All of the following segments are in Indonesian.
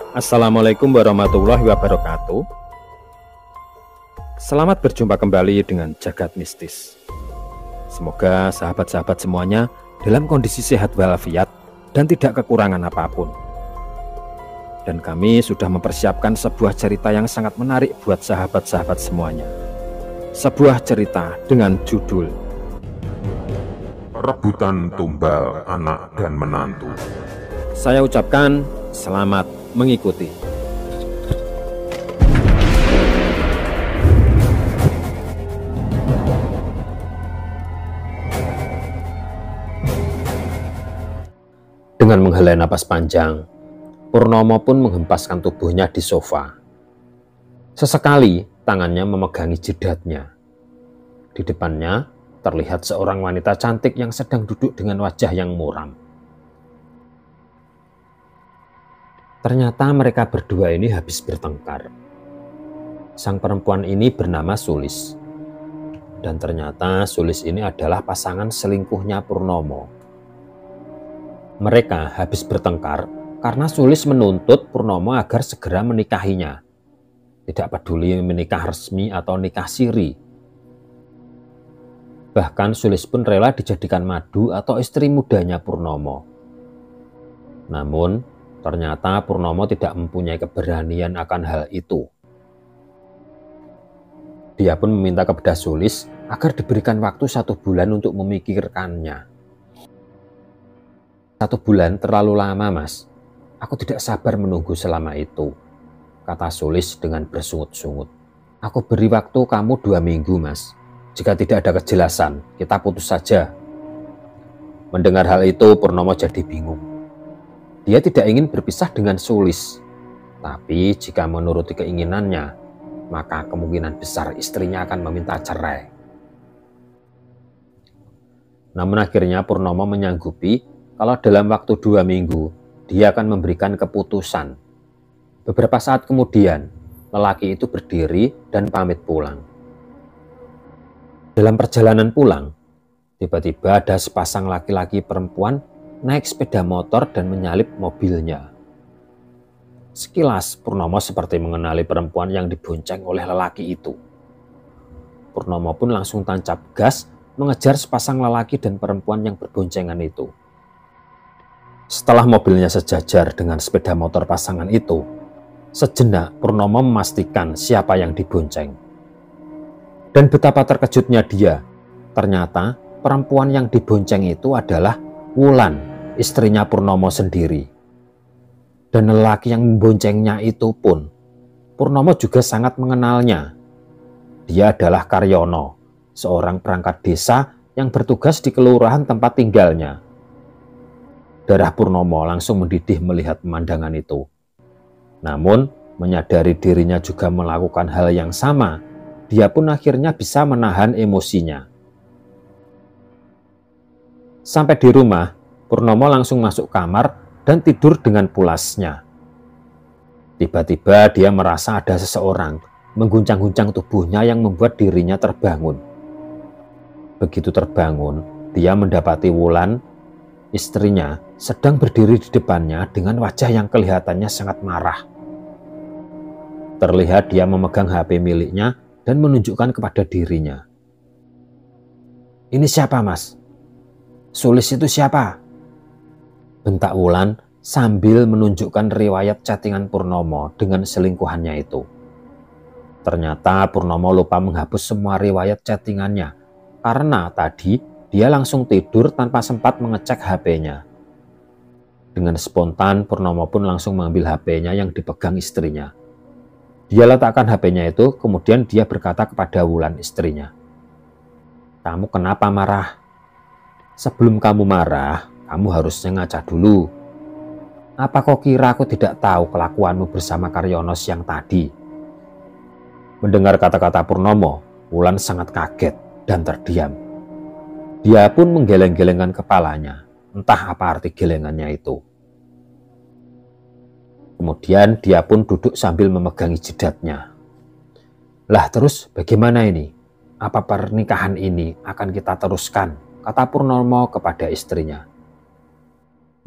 Assalamualaikum warahmatullahi wabarakatuh. Selamat berjumpa kembali dengan Jagat Mistis. Semoga sahabat-sahabat semuanya dalam kondisi sehat walafiat dan tidak kekurangan apapun. Dan kami sudah mempersiapkan sebuah cerita yang sangat menarik buat sahabat-sahabat semuanya. Sebuah cerita dengan judul Rebutan Tumbal Anak dan Menantu. Saya ucapkan selamat mengikuti. Dengan menghela napas panjang, Purnomo pun menghempaskan tubuhnya di sofa. Sesekali tangannya memegangi jidatnya. Di depannya terlihat seorang wanita cantik yang sedang duduk dengan wajah yang muram. Ternyata mereka berdua ini habis bertengkar. Sang perempuan ini bernama Sulis. Dan ternyata Sulis ini adalah pasangan selingkuhnya Purnomo. Mereka habis bertengkar karena Sulis menuntut Purnomo agar segera menikahinya. Tidak peduli menikah resmi atau nikah siri. Bahkan Sulis pun rela dijadikan madu atau istri mudanya Purnomo. Namun ternyata Purnomo tidak mempunyai keberanian akan hal itu. Dia pun meminta kepada Sulis agar diberikan waktu 1 bulan untuk memikirkannya. 1 bulan terlalu lama, Mas. Aku tidak sabar menunggu selama itu, kata Sulis dengan bersungut-sungut. Aku beri waktu kamu 2 minggu, Mas. Jika tidak ada kejelasan, kita putus saja. Mendengar hal itu, Purnomo jadi bingung. Dia tidak ingin berpisah dengan Sulis, tapi jika menuruti keinginannya, maka kemungkinan besar istrinya akan meminta cerai. Namun akhirnya Purnomo menyanggupi kalau dalam waktu 2 minggu, dia akan memberikan keputusan. Beberapa saat kemudian, lelaki itu berdiri dan pamit pulang. Dalam perjalanan pulang, tiba-tiba ada sepasang laki-laki perempuan naik sepeda motor dan menyalip mobilnya. Sekilas Purnomo seperti mengenali perempuan yang dibonceng oleh lelaki itu. Purnomo pun langsung tancap gas mengejar sepasang lelaki dan perempuan yang berboncengan itu. Setelah mobilnya sejajar dengan sepeda motor pasangan itu, sejenak Purnomo memastikan siapa yang dibonceng. Dan betapa terkejutnya dia, ternyata perempuan yang dibonceng itu adalah Wulan, istrinya Purnomo sendiri. Dan lelaki yang memboncengnya itu pun, Purnomo juga sangat mengenalnya. Dia adalah Karyono, seorang perangkat desa yang bertugas di kelurahan tempat tinggalnya. Darah Purnomo langsung mendidih melihat pemandangan itu. Namun, menyadari dirinya juga melakukan hal yang sama, dia pun akhirnya bisa menahan emosinya. Sampai di rumah, Purnomo langsung masuk kamar dan tidur dengan pulasnya. Tiba-tiba dia merasa ada seseorang mengguncang-guncang tubuhnya yang membuat dirinya terbangun. Begitu terbangun, dia mendapati Wulan, istrinya, sedang berdiri di depannya dengan wajah yang kelihatannya sangat marah. Terlihat dia memegang HP miliknya dan menunjukkan kepada dirinya. "Ini siapa, Mas? Sulis itu siapa?" bentak Wulan sambil menunjukkan riwayat chattingan Purnomo dengan selingkuhannya itu. Ternyata Purnomo lupa menghapus semua riwayat chattingannya karena tadi dia langsung tidur tanpa sempat mengecek HP-nya. Dengan spontan Purnomo pun langsung mengambil HP-nya yang dipegang istrinya. Dia letakkan HP-nya itu, kemudian dia berkata kepada Wulan istrinya, "Kamu kenapa marah? Sebelum kamu marah, kamu harusnya ngaca dulu. Apa kau kira aku tidak tahu kelakuanmu bersama Karyono siang tadi?" Mendengar kata-kata Purnomo, Wulan sangat kaget dan terdiam. Dia pun menggeleng-gelengkan kepalanya, entah apa arti gelengannya itu. Kemudian dia pun duduk sambil memegangi jidatnya. "Lah terus bagaimana ini? Apa pernikahan ini akan kita teruskan?" kata Purnomo kepada istrinya.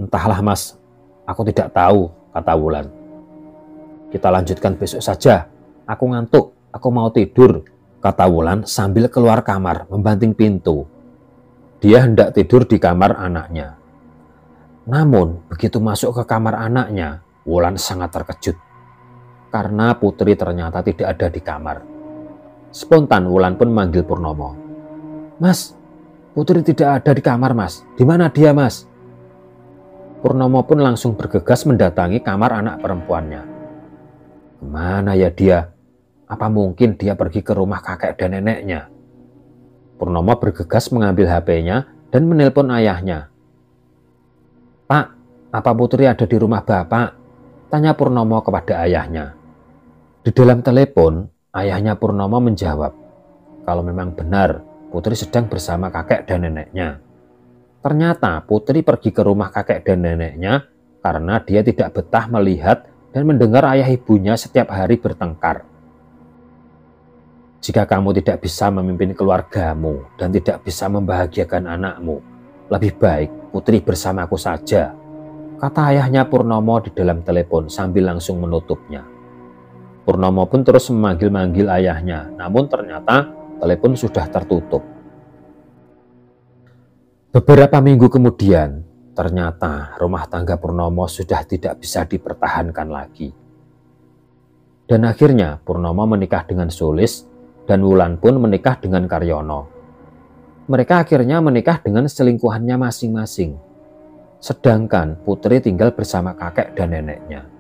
"Entahlah, Mas, aku tidak tahu," kata Wulan. Kita lanjutkan besok saja. Aku ngantuk, aku mau tidur, kata Wulan sambil keluar kamar membanting pintu. Dia hendak tidur di kamar anaknya. Namun begitu masuk ke kamar anaknya, Wulan sangat terkejut karena Putri ternyata tidak ada di kamar. Spontan Wulan pun manggil Purnomo. Mas, Putri tidak ada di kamar mas, di mana dia mas? Purnomo pun langsung bergegas mendatangi kamar anak perempuannya. Kemana ya dia? Apa mungkin dia pergi ke rumah kakek dan neneknya? Purnomo bergegas mengambil HP-nya dan menelpon ayahnya. Pak, apa Putri ada di rumah Bapak? Tanya Purnomo kepada ayahnya. Di dalam telepon, ayahnya Purnomo menjawab, kalau memang benar Putri sedang bersama kakek dan neneknya. Ternyata Putri pergi ke rumah kakek dan neneknya karena dia tidak betah melihat dan mendengar ayah ibunya setiap hari bertengkar. Jika kamu tidak bisa memimpin keluargamu dan tidak bisa membahagiakan anakmu, lebih baik Putri bersamaku saja, kata ayahnya Purnomo di dalam telepon sambil langsung menutupnya. Purnomo pun terus memanggil-manggil ayahnya, namun ternyata telepon sudah tertutup. Beberapa minggu kemudian, ternyata rumah tangga Purnomo sudah tidak bisa dipertahankan lagi. Dan akhirnya Purnomo menikah dengan Sulis dan Wulan pun menikah dengan Karyono. Mereka akhirnya menikah dengan selingkuhannya masing-masing. Sedangkan Putri tinggal bersama kakek dan neneknya.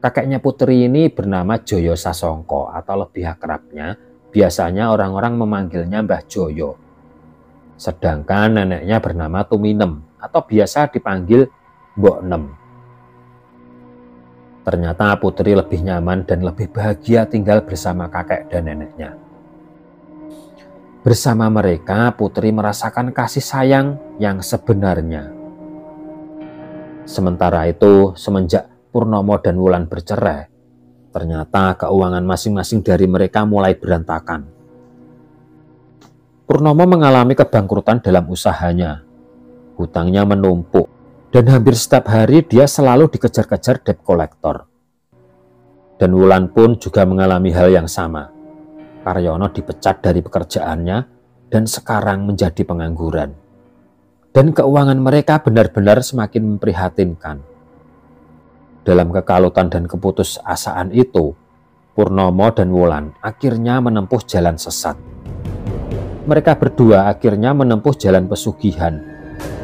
Kakeknya Putri ini bernama Joyo Sasongko atau lebih akrabnya, biasanya orang-orang memanggilnya Mbah Joyo. Sedangkan neneknya bernama Tuminem atau biasa dipanggil Mbok Nem. Ternyata Putri lebih nyaman dan lebih bahagia tinggal bersama kakek dan neneknya. Bersama mereka, Putri merasakan kasih sayang yang sebenarnya. Sementara itu, semenjak Purnomo dan Wulan bercerai, ternyata keuangan masing-masing dari mereka mulai berantakan. Purnomo mengalami kebangkrutan dalam usahanya. Hutangnya menumpuk dan hampir setiap hari dia selalu dikejar-kejar debt collector. Dan Wulan pun juga mengalami hal yang sama. Karyono dipecat dari pekerjaannya dan sekarang menjadi pengangguran. Dan keuangan mereka benar-benar semakin memprihatinkan. Dalam kekalutan dan keputusasaan itu, Purnomo dan Wulan akhirnya menempuh jalan sesat. Mereka berdua akhirnya menempuh jalan pesugihan.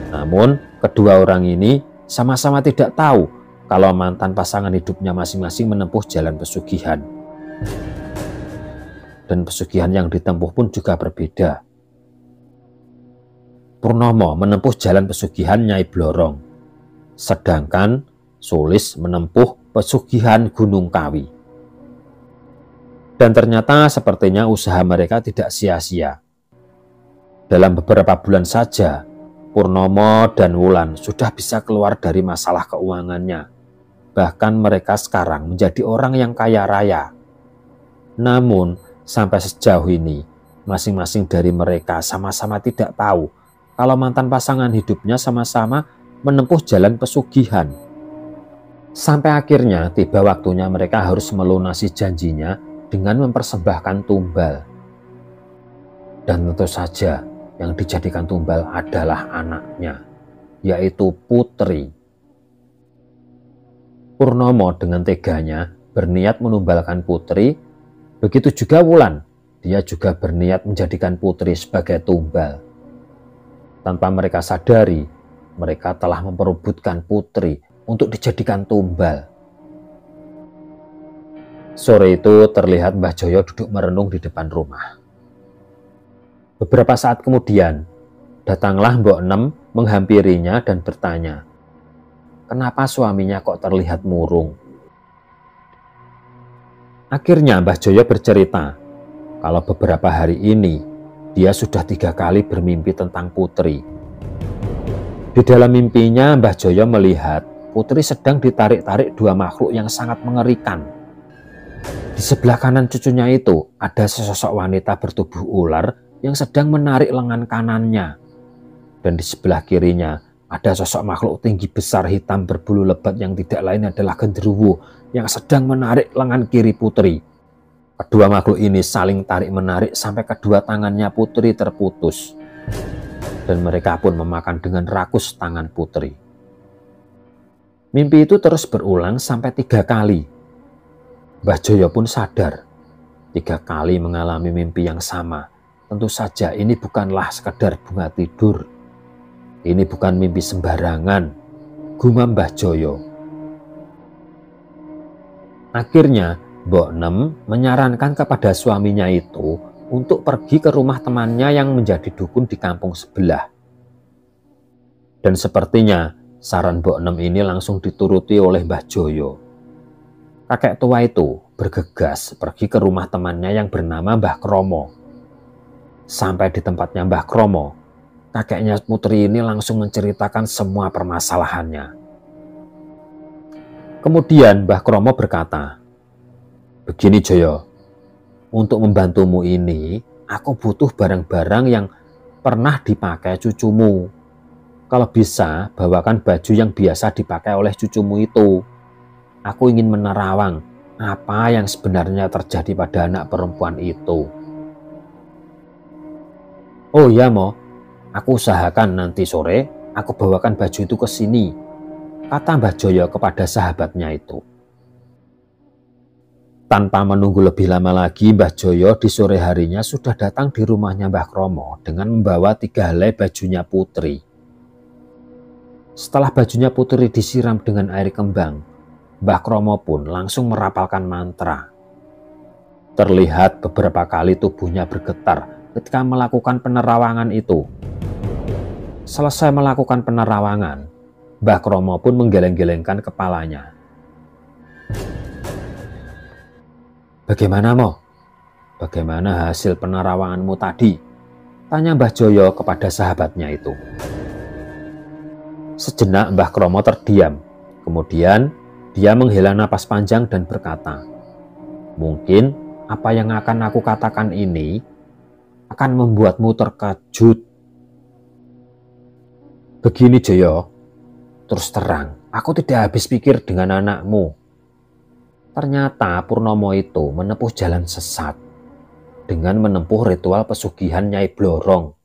Namun, kedua orang ini sama-sama tidak tahu kalau mantan pasangan hidupnya masing-masing menempuh jalan pesugihan. Dan pesugihan yang ditempuh pun juga berbeda. Purnomo menempuh jalan pesugihan Nyai Blorong, sedangkan Sulis menempuh pesugihan Gunung Kawi. Dan ternyata sepertinya usaha mereka tidak sia-sia. Dalam beberapa bulan saja, Purnomo dan Wulan sudah bisa keluar dari masalah keuangannya. Bahkan mereka sekarang menjadi orang yang kaya raya. Namun, sampai sejauh ini, masing-masing dari mereka sama-sama tidak tahu kalau mantan pasangan hidupnya sama-sama menempuh jalan pesugihan. Sampai akhirnya tiba waktunya mereka harus melunasi janjinya dengan mempersembahkan tumbal. Dan tentu saja yang dijadikan tumbal adalah anaknya, yaitu Putri. Purnomo dengan teganya berniat menumbalkan Putri, begitu juga Wulan. Dia juga berniat menjadikan Putri sebagai tumbal. Tanpa mereka sadari, mereka telah memperebutkan Putri untuk dijadikan tumbal. Sore itu terlihat Mbah Joyo duduk merenung di depan rumah. Beberapa saat kemudian, datanglah Mbok Nem menghampirinya dan bertanya, kenapa suaminya kok terlihat murung? Akhirnya Mbah Joyo bercerita kalau beberapa hari ini dia sudah 3 kali bermimpi tentang Putri. Di dalam mimpinya Mbah Joyo melihat Putri sedang ditarik-tarik 2 makhluk yang sangat mengerikan. Di sebelah kanan cucunya itu ada sesosok wanita bertubuh ular yang sedang menarik lengan kanannya. Dan di sebelah kirinya Ada sosok makhluk tinggi besar hitam berbulu lebat yang tidak lain adalah genderuwo yang sedang menarik lengan kiri putri. Kedua makhluk ini saling tarik-menarik sampai kedua tangannya putri terputus. Dan mereka pun memakan dengan rakus tangan putri. Mimpi itu terus berulang sampai 3 kali. Mbah Joyo pun sadar. 3 kali mengalami mimpi yang sama. Tentu saja ini bukanlah sekedar bunga tidur. Ini bukan mimpi sembarangan, gumam Mbah Joyo. Akhirnya, Mbok Nem menyarankan kepada suaminya itu untuk pergi ke rumah temannya yang menjadi dukun di kampung sebelah. Dan sepertinya saran Mbok Nem ini langsung dituruti oleh Mbah Joyo. Kakek tua itu bergegas pergi ke rumah temannya yang bernama Mbah Kromo. Sampai di tempatnya Mbah Kromo, kakeknya putri ini langsung menceritakan semua permasalahannya. Kemudian Mbah Kromo berkata, "Begini Joyo, untuk membantumu ini, aku butuh barang-barang yang pernah dipakai cucumu. Kalau bisa, bawakan baju yang biasa dipakai oleh cucumu itu. Aku ingin menerawang apa yang sebenarnya terjadi pada anak perempuan itu." "Oh iya Mo, aku usahakan nanti sore aku bawakan baju itu ke sini," kata Mbah Joyo kepada sahabatnya itu. Tanpa menunggu lebih lama lagi, Mbah Joyo di sore harinya sudah datang di rumahnya Mbah Kromo dengan membawa 3 helai bajunya putri. Setelah bajunya putri disiram dengan air kembang, Mbah Kromo pun langsung merapalkan mantra. Terlihat beberapa kali tubuhnya bergetar ketika melakukan penerawangan itu. Selesai melakukan penerawangan, Mbah Kromo pun menggeleng-gelengkan kepalanya. "Bagaimana Mo? Bagaimana hasil penerawanganmu tadi?" tanya Mbah Joyo kepada sahabatnya itu. Sejenak Mbah Kromo terdiam. Kemudian dia menghela napas panjang dan berkata, "Mungkin apa yang akan aku katakan ini akan membuatmu terkejut. Begini Joyo, terus terang, aku tidak habis pikir dengan anakmu. Ternyata Purnomo itu menempuh jalan sesat dengan menempuh ritual pesugihan Nyai Blorong.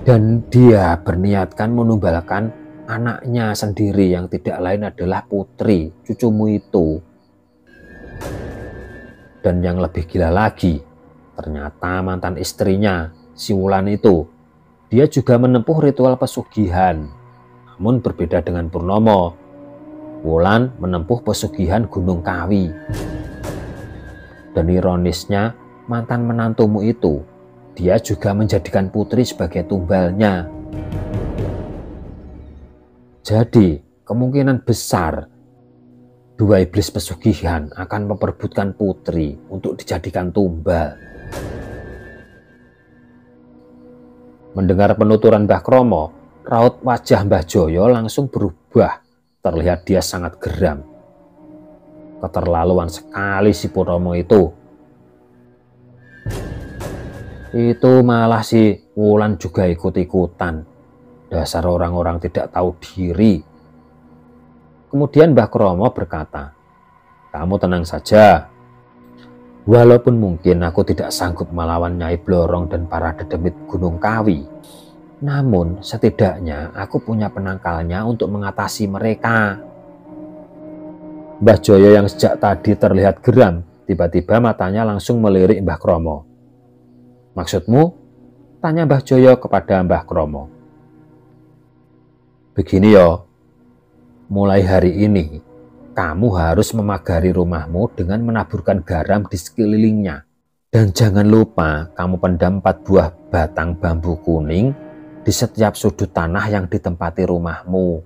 Dan dia berniatkan menumbalkan anaknya sendiri yang tidak lain adalah putri, cucumu itu. Dan yang lebih gila lagi, ternyata mantan istrinya, si Wulan itu, dia juga menempuh ritual pesugihan. Namun berbeda dengan Purnomo, Wulan menempuh pesugihan Gunung Kawi. Dan ironisnya, mantan menantumu itu, dia juga menjadikan putri sebagai tumbalnya. Jadi, kemungkinan besar 2 iblis pesugihan akan memperebutkan putri untuk dijadikan tumbal." Mendengar penuturan Mbah Kromo, raut wajah Mbah Joyo langsung berubah. Terlihat dia sangat geram. Keterlaluan sekali si Purnomo itu. Itu malah si Wulan juga ikut-ikutan. Dasar orang-orang tidak tahu diri. Kemudian Mbah Kromo berkata, "Kamu tenang saja. Walaupun mungkin aku tidak sanggup melawan Nyai Blorong dan para dedemit Gunung Kawi, namun setidaknya aku punya penangkalnya untuk mengatasi mereka." Mbah Joyo yang sejak tadi terlihat geram, tiba-tiba matanya langsung melirik Mbah Kromo. "Maksudmu?" tanya Mbah Joyo kepada Mbah Kromo. "Begini yo, mulai hari ini kamu harus memagari rumahmu dengan menaburkan garam di sekelilingnya. Dan jangan lupa kamu pendam 4 buah batang bambu kuning di setiap sudut tanah yang ditempati rumahmu.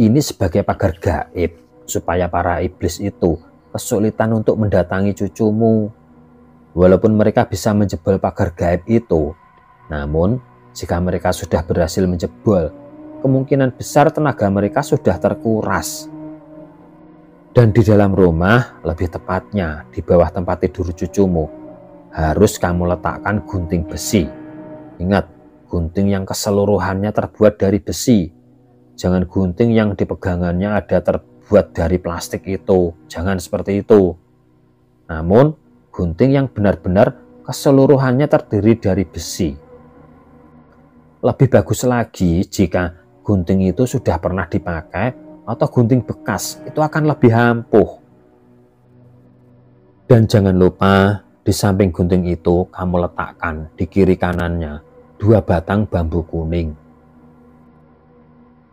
Ini sebagai pagar gaib supaya para iblis itu kesulitan untuk mendatangi cucumu. Walaupun mereka bisa menjebol pagar gaib itu, namun jika mereka sudah berhasil menjebol, kemungkinan besar tenaga mereka sudah terkuras. Dan di dalam rumah, lebih tepatnya di bawah tempat tidur cucumu, harus kamu letakkan gunting besi. Ingat, gunting yang keseluruhannya terbuat dari besi. Jangan gunting yang dipegangannya ada terbuat dari plastik itu. Jangan seperti itu. Namun, gunting yang benar-benar keseluruhannya terdiri dari besi. Lebih bagus lagi jika gunting itu sudah pernah dipakai atau gunting bekas, itu akan lebih ampuh. Dan jangan lupa, di samping gunting itu kamu letakkan di kiri kanannya 2 batang bambu kuning.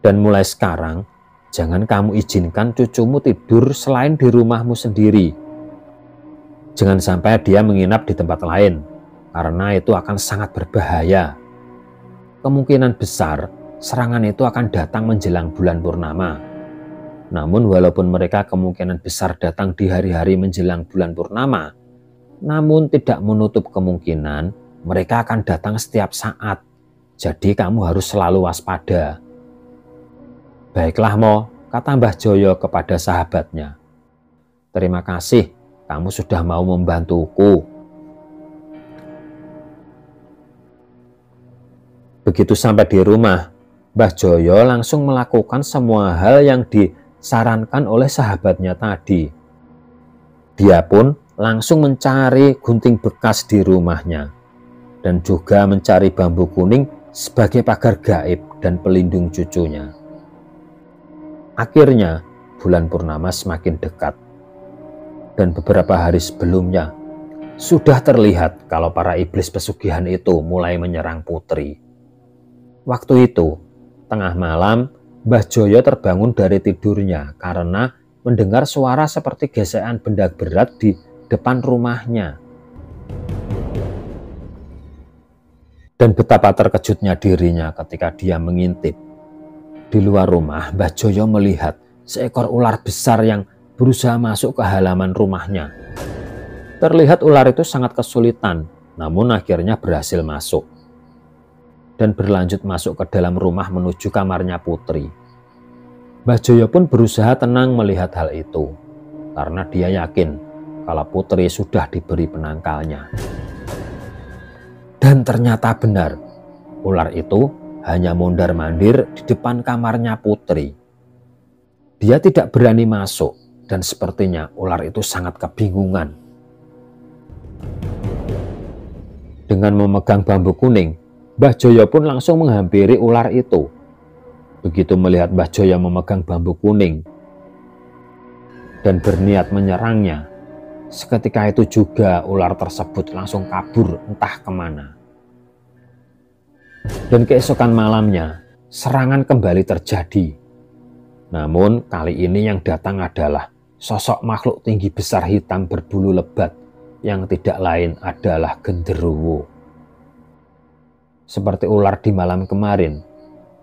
Dan mulai sekarang, jangan kamu izinkan cucumu tidur selain di rumahmu sendiri. Jangan sampai dia menginap di tempat lain, karena itu akan sangat berbahaya. Kemungkinan besar serangan itu akan datang menjelang bulan purnama. Namun walaupun mereka kemungkinan besar datang di hari-hari menjelang bulan purnama, namun tidak menutup kemungkinan mereka akan datang setiap saat. Jadi kamu harus selalu waspada. Baiklah Mo, kata Mbah Joyo kepada sahabatnya. Terima kasih, kamu sudah mau membantuku. Begitu sampai di rumah, Mbah Joyo langsung melakukan semua hal yang disarankan oleh sahabatnya tadi. Dia pun langsung mencari gunting bekas di rumahnya dan juga mencari bambu kuning sebagai pagar gaib dan pelindung cucunya. Akhirnya, bulan purnama semakin dekat. Dan beberapa hari sebelumnya, sudah terlihat kalau para iblis pesugihan itu mulai menyerang putri. Waktu itu, tengah malam, Mbah Joyo terbangun dari tidurnya karena mendengar suara seperti gesekan benda berat di depan rumahnya. Dan betapa terkejutnya dirinya ketika dia mengintip. Di luar rumah, Mbah Joyo melihat seekor ular besar yang berusaha masuk ke halaman rumahnya. Terlihat ular itu sangat kesulitan, namun akhirnya berhasil masuk. Dan berlanjut masuk ke dalam rumah menuju kamarnya putri. Mbah Joyo pun berusaha tenang melihat hal itu, karena dia yakin kalau putri sudah diberi penangkalnya. Dan ternyata benar, ular itu hanya mondar-mandir di depan kamarnya putri. Dia tidak berani masuk, dan sepertinya ular itu sangat kebingungan. Dengan memegang bambu kuning, Mbah Joyo pun langsung menghampiri ular itu. Begitu melihat Mbah Joyo memegang bambu kuning dan berniat menyerangnya, seketika itu juga ular tersebut langsung kabur entah kemana. Dan keesokan malamnya, serangan kembali terjadi. Namun kali ini yang datang adalah sosok makhluk tinggi besar hitam berbulu lebat yang tidak lain adalah genderuwo. Seperti ular di malam kemarin,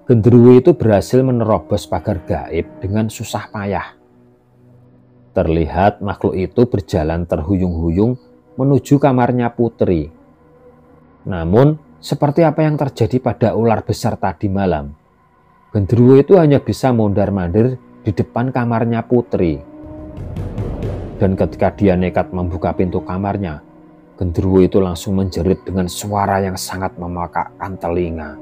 genderuwo itu berhasil menerobos pagar gaib dengan susah payah. Terlihat makhluk itu berjalan terhuyung-huyung menuju kamarnya putri. Namun, seperti apa yang terjadi pada ular besar tadi malam, genderuwo itu hanya bisa mondar-mandir di depan kamarnya putri. Dan ketika dia nekat membuka pintu kamarnya, genderuwo itu langsung menjerit dengan suara yang sangat memakakkan telinga.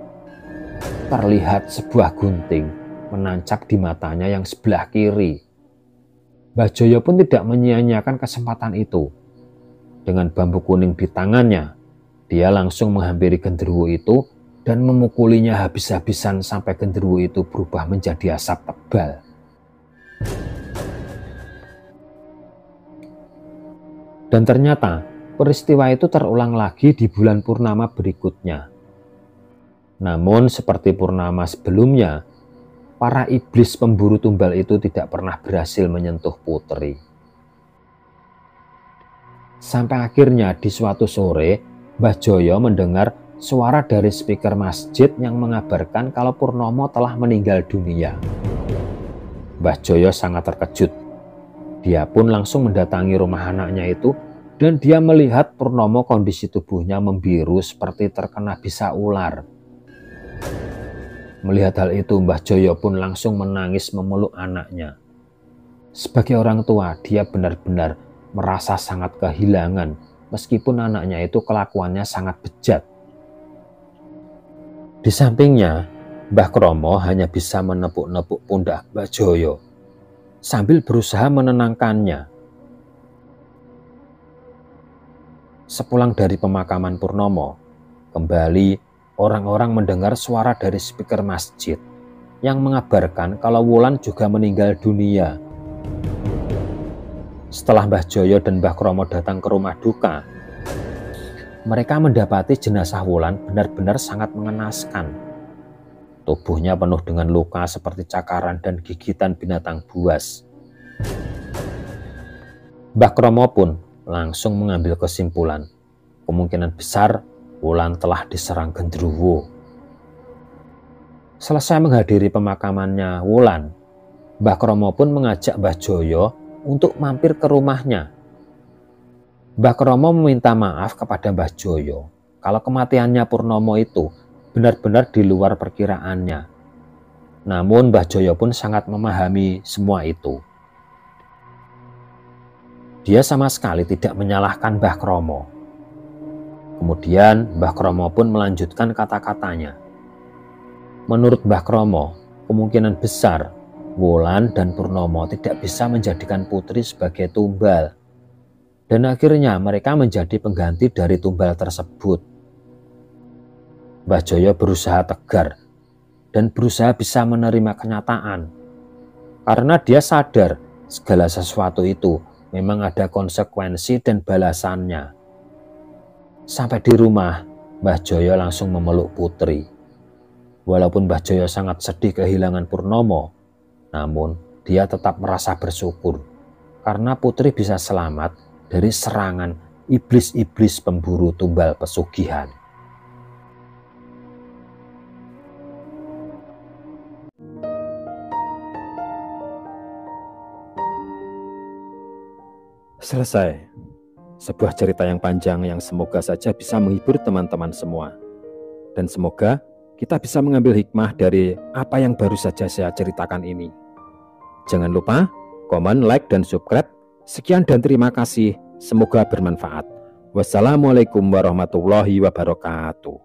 Terlihat sebuah gunting menancap di matanya yang sebelah kiri. Mbah Joyo pun tidak menyia-nyiakan kesempatan itu. Dengan bambu kuning di tangannya, dia langsung menghampiri genderuwo itu dan memukulinya habis-habisan sampai genderuwo itu berubah menjadi asap tebal. Dan ternyata peristiwa itu terulang lagi di bulan purnama berikutnya. Namun seperti purnama sebelumnya, para iblis pemburu tumbal itu tidak pernah berhasil menyentuh putri. Sampai akhirnya di suatu sore, Mbah Joyo mendengar suara dari speaker masjid yang mengabarkan kalau Purnomo telah meninggal dunia. Mbah Joyo sangat terkejut. Dia pun langsung mendatangi rumah anaknya itu dan dia melihat Purnomo kondisi tubuhnya membiru seperti terkena bisa ular. Melihat hal itu, Mbah Joyo pun langsung menangis memeluk anaknya. Sebagai orang tua, dia benar-benar merasa sangat kehilangan meskipun anaknya itu kelakuannya sangat bejat. Di sampingnya, Mbah Kromo hanya bisa menepuk-nepuk pundak Mbah Joyo sambil berusaha menenangkannya. Sepulang dari pemakaman Purnomo, kembali orang-orang mendengar suara dari speaker masjid yang mengabarkan kalau Wulan juga meninggal dunia. Setelah Mbah Joyo dan Mbah Kromo datang ke rumah duka, mereka mendapati jenazah Wulan benar-benar sangat mengenaskan. Tubuhnya penuh dengan luka seperti cakaran dan gigitan binatang buas. Mbah Kromo pun langsung mengambil kesimpulan, kemungkinan besar Wulan telah diserang genderuwo. Selesai menghadiri pemakamannya Wulan, Mbah Kromo pun mengajak Mbah Joyo untuk mampir ke rumahnya. Mbah Kromo meminta maaf kepada Mbah Joyo kalau kematiannya Purnomo itu benar-benar di luar perkiraannya. Namun Mbah Joyo pun sangat memahami semua itu. Dia sama sekali tidak menyalahkan Mbah Kromo. Kemudian Mbah Kromo pun melanjutkan kata-katanya. Menurut Mbah Kromo, kemungkinan besar Wulan dan Purnomo tidak bisa menjadikan putri sebagai tumbal. Dan akhirnya mereka menjadi pengganti dari tumbal tersebut. Mbah Joyo berusaha tegar dan berusaha bisa menerima kenyataan. Karena dia sadar segala sesuatu itu memang ada konsekuensi dan balasannya. Sampai di rumah, Mbah Joyo langsung memeluk putri. Walaupun Mbah Joyo sangat sedih kehilangan Purnomo, namun dia tetap merasa bersyukur karena putri bisa selamat dari serangan iblis-iblis pemburu tumbal pesugihan. Selesai. Sebuah cerita yang panjang yang semoga saja bisa menghibur teman-teman semua. Dan semoga kita bisa mengambil hikmah dari apa yang baru saja saya ceritakan ini. Jangan lupa komen, like, dan subscribe. Sekian dan terima kasih. Semoga bermanfaat. Wassalamualaikum warahmatullahi wabarakatuh.